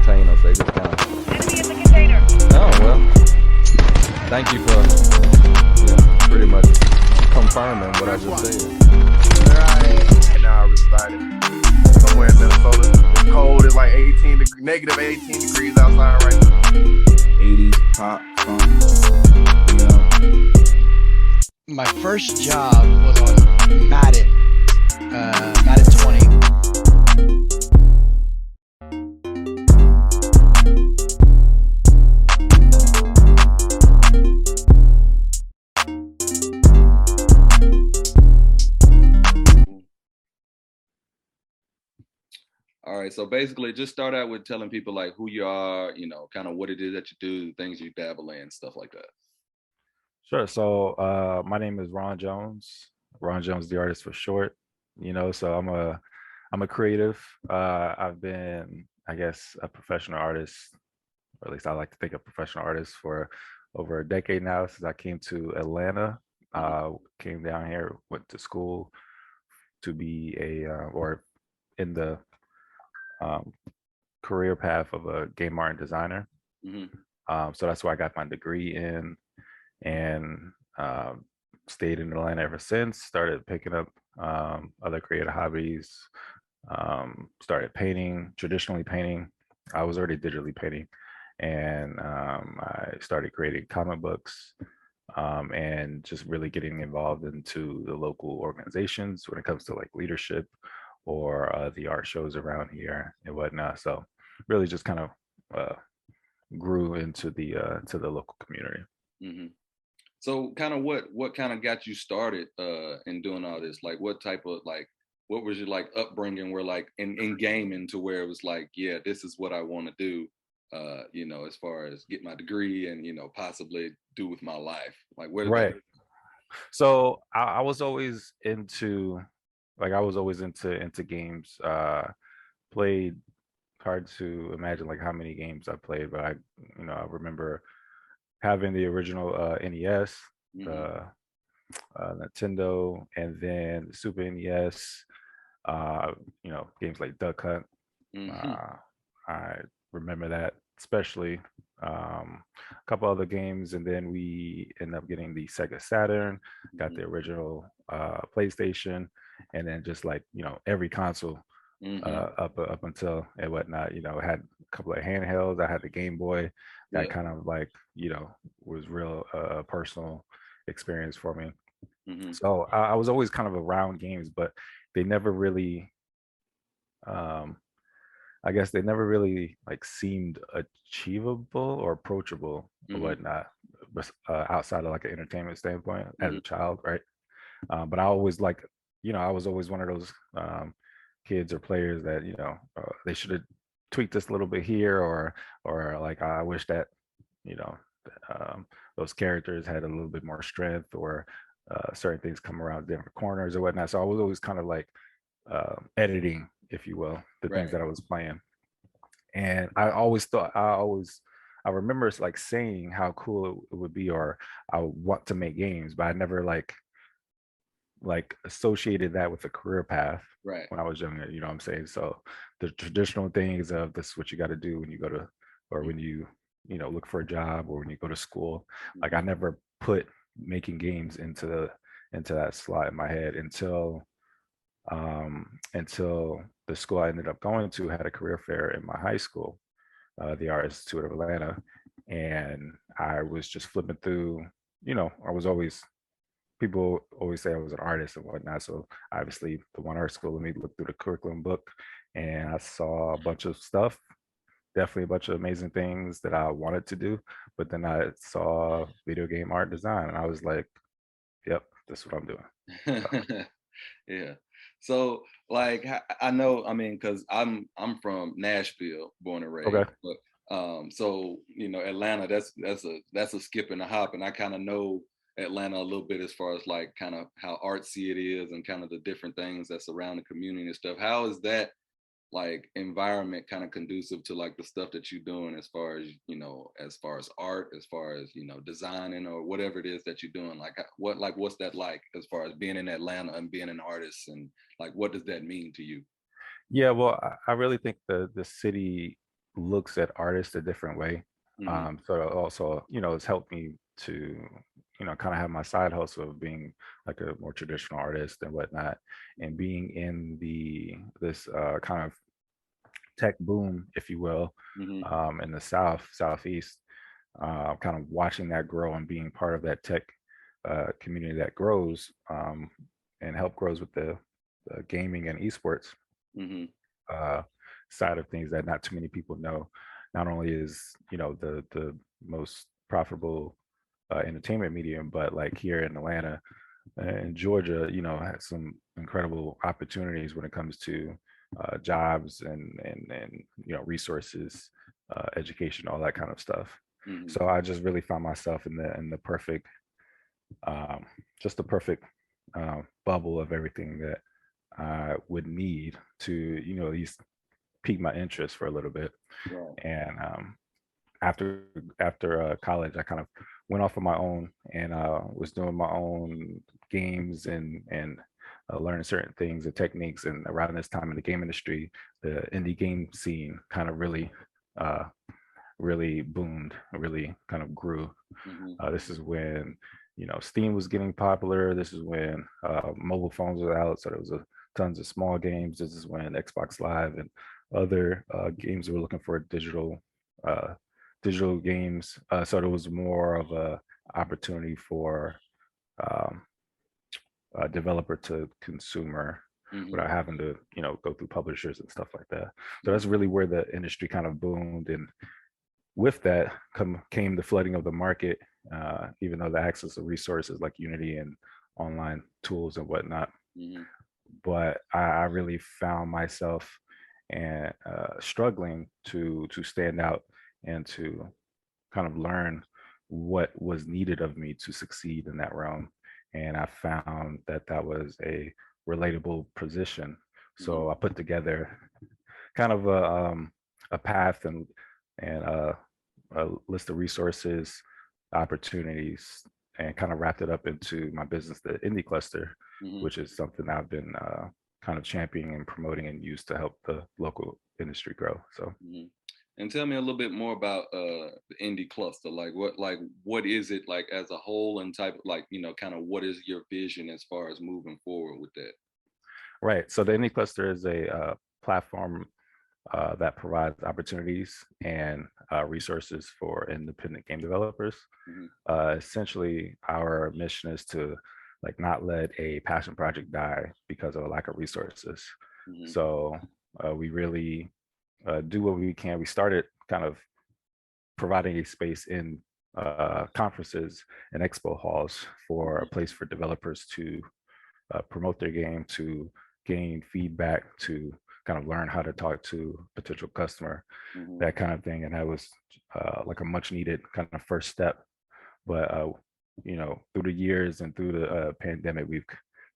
contain us. They just kind of. Enemy in the container. Oh well. Thank you for pretty much confirming what I just said. Where I am right now, I resided somewhere in Minnesota. It's cold. It's like negative 18 degrees outside right now. 80s pop, funk, you know. My first job was on Madden, Madden 20. All right, so basically just start out with telling people like who you are, kind of what it is that you do, things you dabble in, stuff like that. Sure. So my name is Ron Jones. Ron Jones, the artist for short. So I'm a creative. I've been, I guess, a professional artist, or at least I like to think of professional artist for over a decade now since I came to Atlanta. Came down here, went to school to be or in the um, career path of a game art and designer. So that's where I got my degree in, and stayed in Atlanta ever since. Started picking up other creative hobbies. Started painting, traditionally painting. I was already digitally painting, and I started creating comic books, and just really getting involved into the local organizations when it comes to like leadership or the art shows around here and whatnot. So really just kind of grew into the to the local community. So kind of what kind of got you started in doing all this? Like what type of what was your like upbringing where like in gaming to where it was like, yeah, this is what I want to do, as far as get my degree and possibly do with my life. Like where did Right. that So I was always into into games. Played, hard to imagine like how many games I played, but I remember having the original NES, the Nintendo, and then the Super NES. Games like Duck Hunt. I remember that especially. A couple other games, and then we ended up getting the Sega Saturn, got the original PlayStation, and then just like every console up until and whatnot. Had a couple of handhelds. I had the Game Boy. That kind of like was real personal experience for me. So I was always kind of around games, but they never really I guess they never really like seemed achievable or approachable or whatnot, outside of like an entertainment standpoint as a child, right? But I always I was always one of those kids or players that they should have tweaked this a little bit here, or like I wish that you know those characters had a little bit more strength, or certain things come around different corners or whatnot. So I was always kind of like editing, if you will, the things that I was playing. And I remember like saying how cool it would be, or I want to make games, but I never like associated that with a career path when I was younger. You know what I'm saying? So the traditional things of this is what you got to do when you go to, or when you look for a job, or when you go to school. Like I never put making games into that slot in my head until the school I ended up going to had a career fair in my high school, the Art Institute of Atlanta, and I was just flipping through. I was always, people always say I was an artist and whatnot. So obviously, the one art school, let me look through the curriculum book, and I saw a bunch of stuff, definitely a bunch of amazing things that I wanted to do. But then I saw video game art design, and I was like, "Yep, that's what I'm doing." So. Yeah. So like I know, I mean, because I'm from Nashville, born and raised, Okay. but so Atlanta, that's a skip and a hop, and I kind of know Atlanta a little bit as far as like kind of how artsy it is and kind of the different things that surround the community and stuff. How is that like environment kind of conducive to like the stuff that you're doing as far as art, as far as designing or whatever it is that you're doing? Like what's that like as far as being in Atlanta and being an artist, and like what does that mean to you? Yeah, well, I really think the city looks at artists a different way. Mm-hmm. So it also, it's helped me to, kind of have my side hustle of being like a more traditional artist and whatnot, and being in this kind of tech boom, if you will, Mm-hmm. in the southeast, kind of watching that grow and being part of that tech community that grows, and help grows with the gaming and esports Mm-hmm. uh, side of things that not too many people know. Not only is the most profitable entertainment medium, but like here in Atlanta and Georgia, has some incredible opportunities when it comes to jobs and resources, education, all that kind of stuff. Mm-hmm. So I just really found myself in the perfect, um, just the perfect bubble of everything that I would need to, at least pique my interest for a little bit. Right. And after college, I kind of went off on my own and was doing my own games and learning certain things and techniques. And around this time in the game industry, the indie game scene kind of uh, really boomed, really kind of grew. Mm-hmm. This is when Steam was getting popular. This is when mobile phones were out, so there was tons of small games. This is when Xbox Live and other games were looking for uh, digital games. So there was more of a opportunity for um, developer to consumer Mm-hmm. without having to go through publishers and stuff like that. So Mm-hmm. that's really where the industry kind of boomed, and with that came the flooding of the market, even though the access of resources like Unity and online tools and whatnot. Mm-hmm. But I really found myself and struggling to stand out and to kind of learn what was needed of me to succeed in that realm. And I found that that was a relatable position. Mm-hmm. So I put together kind of a path and a list of resources, opportunities, and kind of wrapped it up into my business, the Indie Cluster, Mm-hmm. which is something I've been kind of championing and promoting and used to help the local industry grow. So, Mm-hmm. And tell me a little bit more about the indie cluster. What is it like as a whole, and type of, like, kind of what is your vision as far as moving forward with that? right. So the Indie Cluster is a platform that provides opportunities and resources for independent game developers. Mm-hmm. Essentially, our mission is to like not let a passion project die because of a lack of resources. Mm-hmm. So we really do what we can. We started kind of providing a space in conferences and expo halls for a place for developers to promote their game, to gain feedback, to kind of learn how to talk to a potential customer, Mm-hmm. that kind of thing. And that was like a much needed kind of first step. But through the years and through the pandemic,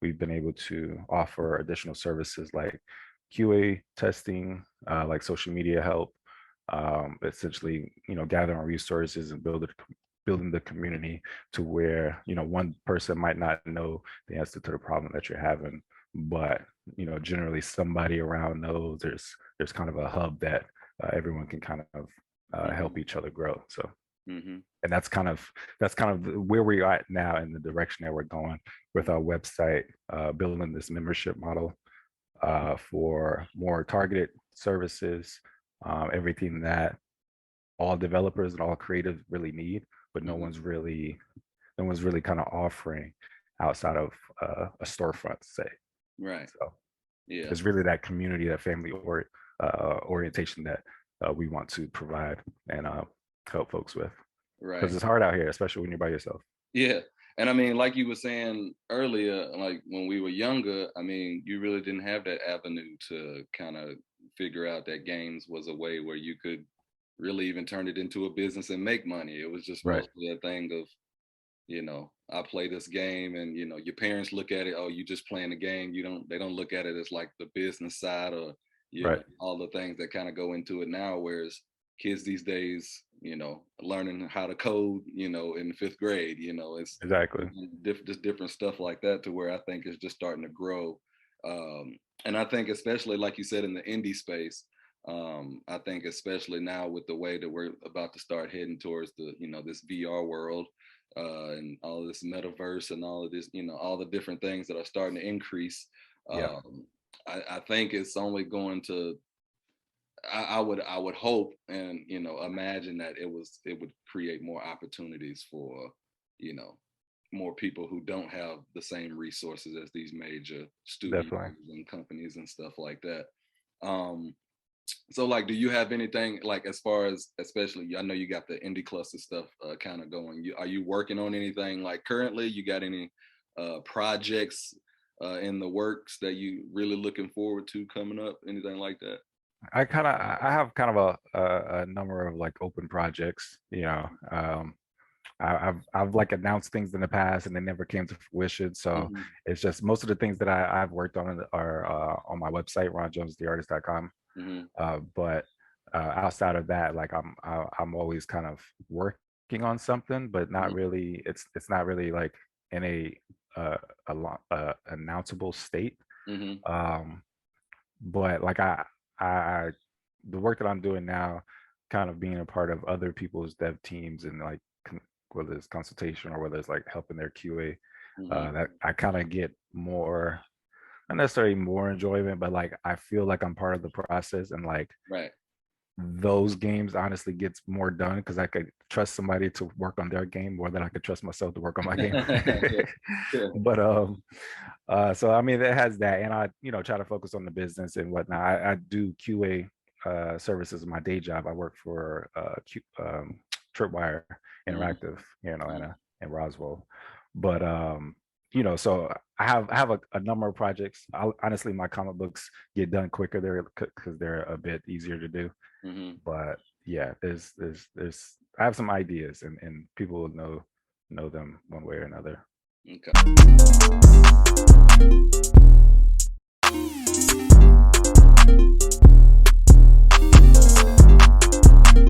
we've been able to offer additional services like QA testing, like social media help, essentially, gathering resources and building the community to where one person might not know the answer to the problem that you're having, but generally somebody around knows. There's kind of a hub that everyone can kind of Mm-hmm. help each other grow. So, Mm-hmm. and that's kind of where we are at now in the direction that we're going with our website, building this membership model for more targeted services, everything that all developers and all creatives really need, but no Mm-hmm. one's really kind of offering outside of a storefront, say. Right. So Yeah. it's really that community, that family orientation that we want to provide and help folks with, because Right. it's hard out here, especially when you're by yourself. Yeah. And I mean, like you were saying earlier, like when we were younger, I mean, you really didn't have that avenue to kind of figure out that games was a way where you could really even turn it into a business and make money. It was just Right. mostly a thing of, I play this game, and your parents look at it, oh, you just playing the game. They don't look at it as like the business side, or Right. all the things that kind of go into it now. Whereas kids these days, learning how to code, in fifth grade, it's Exactly. just different stuff like that, to where I think it's just starting to grow. And I think especially like you said in the indie space, I think especially now with the way that we're about to start heading towards the, this VR world, and all of this metaverse and all of this, all the different things that are starting to increase. Yeah, I think it's only going to, I would hope and, imagine that it would create more opportunities for, you know, more people who don't have the same resources as these major studios definitely. and companies and stuff like that. Um, so like, do you have anything like, as far as, especially, I know you got the indie cluster stuff kind of going. Are you working on anything like currently? You got any projects in the works that you really looking forward to coming up? Anything like that? I have kind of a number of like open projects, I've like announced things in the past and they never came to fruition. So Mm-hmm. it's just most of the things that I've worked on are on my website, ronjonestheartist.com. Mm-hmm. But outside of that, like I'm always kind of working on something, but not really. It's not really like in announceable state. Mm-hmm. Um, but like I the work that I'm doing now, kind of being a part of other people's dev teams and like whether it's consultation or whether it's like helping their QA, Mm-hmm. that I kind of get more, not necessarily more enjoyment, but like I feel like I'm part of the process, and like Right. those games honestly gets more done because I could trust somebody to work on their game more than I could trust myself to work on my game. Yeah. Yeah. But so I mean, it has that, and I try to focus on the business and whatnot. I do QA services in my day job. I work for Tripwire Mm-hmm. Interactive, in Roswell. But so I have a number of projects. Honestly, my comic books get done quicker there because they're a bit easier to do. Mm-hmm. But yeah, there's I have some ideas, and people will know them one way or another. Okay.